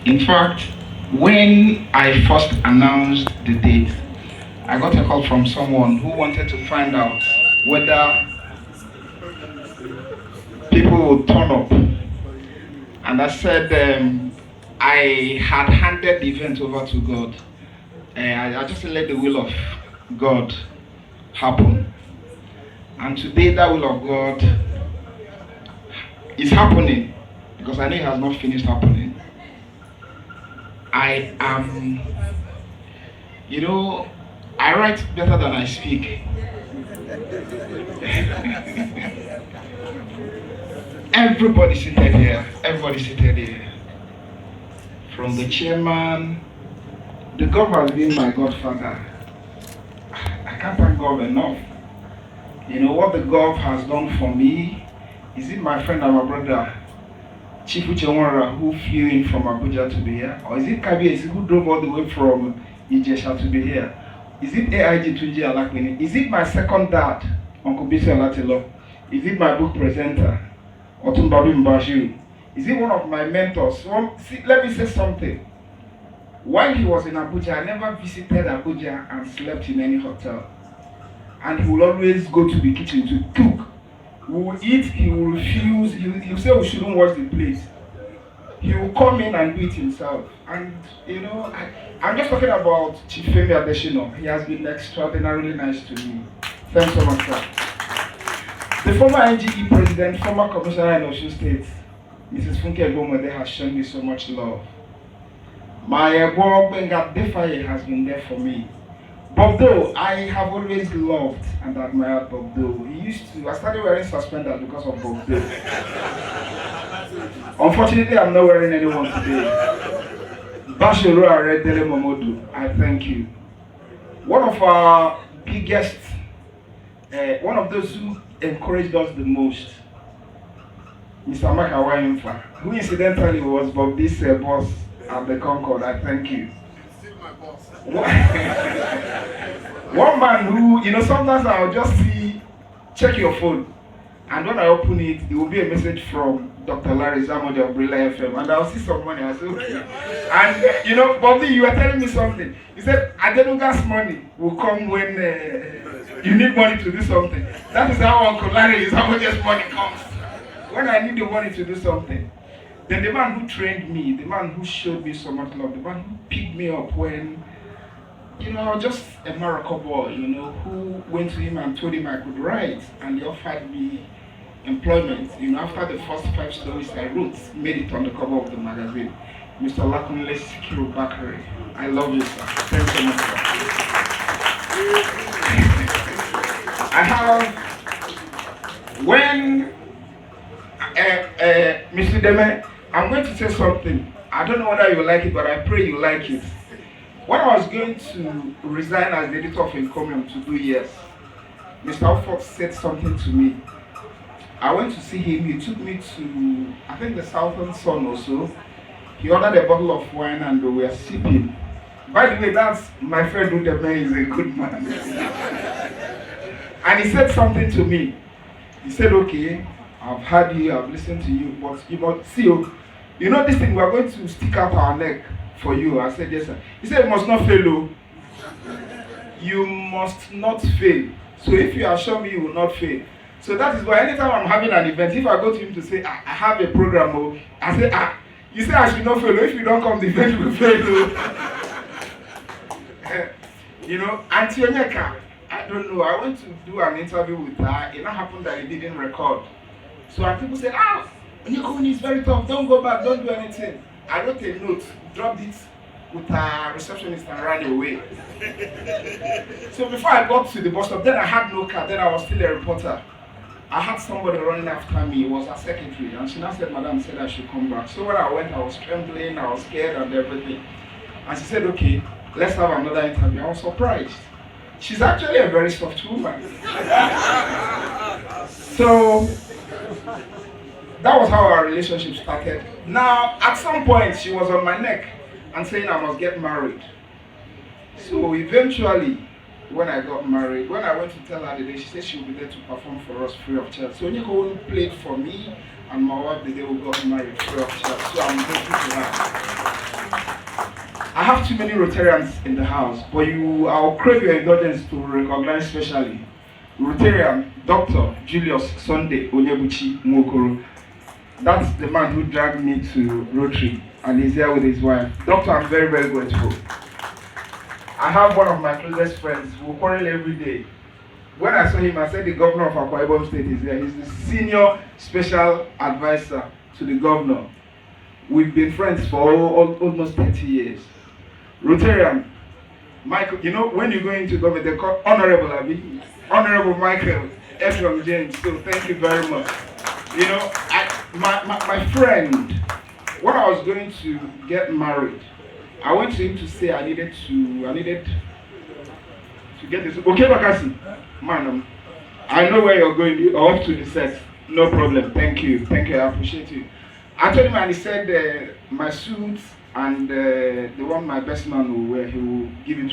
In fact, when I first announced the date, I got a call from someone who wanted to find out whether people would turn up. And I said I had handed the event over to God. I just let the will of God happen. And today that will of God is happening because I know it has not finished happening. I am, you know, I write better than I speak. Everybody seated here. Everybody seated here. From the chairman, the God has been my godfather. I can't thank God enough. You know what the God has done for me? Is it my friend and my brother, Chief Uchenwara, who flew in from Abuja to be here? Or is it Kabiesi who drove all the way from Ijesha to be here? Is it AIG Tunji Alakwini? Is it my second dad, Uncle Bisi Alatilo? Is it my book presenter, Otumbabi Mbashiru? Is it one of my mentors? See, let me say something. While he was in Abuja, I never visited Abuja and slept in any hotel. And he will always go to the kitchen to cook. We will eat, he will refuse, he'll say we shouldn't watch the plate. He will come in and do it himself. And you know, I'm just talking about Chief Femi Adesina. He has been extraordinarily nice to me. Thanks so much, sir. The former NGE president, former commissioner in Osun State, Mrs. Funke Egomode, has shown me so much love. My Ebo Benga Defaye has been there for me. Bob I have always loved and admired Bob I started wearing suspenders because of Bob Unfortunately, I'm not wearing any one today. Bashiro Aredele Momodu, I thank you. One of our biggest, one of those who encouraged us the most, Mr. Makawayimfa, who incidentally was Bob boss at the Concord, I thank you. One man who, you know, sometimes I'll just see, check your phone, and when I open it, it will be a message from Dr. Larry Zamoja of Brilla FM, and I'll see some money. I say, okay. And, you know, Bobby, you were telling me something. He said, Adenuga's money will come when you need money to do something. That is how Uncle Larry Zamoja's money comes. When I need the money to do something. Then the man who trained me, the man who showed me so much love, the man who picked me up when, you know, I was just a Morocco boy, you know, who went to him and told him I could write, and he offered me employment. You know, after the first 5 stories I wrote, made it on the cover of the magazine. Mr. Lakunle Sikiru Bakari, I love you, sir. Thanks so much, sir. I have, when, Mr. Deme, I'm going to say something. I don't know whether you like it, but I pray you like it. When I was going to resign as the editor of Encomium to do years, Mr. Alford said something to me. I went to see him. He took me to, I think, the Southern Sun or so. He ordered a bottle of wine and we were sipping. By the way, that's my friend Udeme is a good man. And he said something to me. He said, okay, I've heard you, I've listened to you, but you must see, you know this thing, we're going to stick out our neck for you. I said, yes, sir. He said, you must not fail. You must not fail. So if you assure me you will not fail. So that is why anytime I'm having an event, if I go to him to say, I have a program, I say, you say I should not fail. If you don't come, the event will fail. You know, Auntie Onyeka, I don't know, I went to do an interview with her. It not happened that it didn't record. So and people said, Onyeka is very tough, don't go back, don't do anything. I wrote a note, dropped it with a receptionist and ran away. So before I got to the bus stop, then I had no car, then I was still a reporter. I had somebody running after me, it was a secretary, and she now said, Madam said I should come back. So when I went, I was trembling, I was scared and everything. And she said, okay, let's have another interview. I was surprised. She's actually a very soft woman. So that was how our relationship started. Now, at some point, she was on my neck and saying I must get married. So eventually, when I got married, when I went to tell her the day, she said she would be there to perform for us free of charge. So Onyeka played for me and my wife the day we got married free of charge. So I'm grateful to her. I have too many Rotarians in the house, but I'll crave your indulgence to recognize specially Rotarian Dr. Julius Sunday Onyebuchi Mwokoro. That's the man who dragged me to Rotary, and he's here with his wife. Doctor, I'm very, very grateful. I have one of my closest friends who quarrel every day. When I saw him, I said the governor of Akwa Ibom State is here. He's the senior special advisor to the governor. We've been friends for almost 30 years. Rotarian, Michael, you know, when you go into government, they call Honorable Abi, Honorable Michael Ephraim James. So thank you very much. You know, my friend, when I was going to get married, I went to him to say I needed to get this. Okay, Bakasi, man, I know where you're going. You're off to the set. No problem. Thank you. I appreciate you. I told him, and he said my suit and the one my best man will wear, he will give it to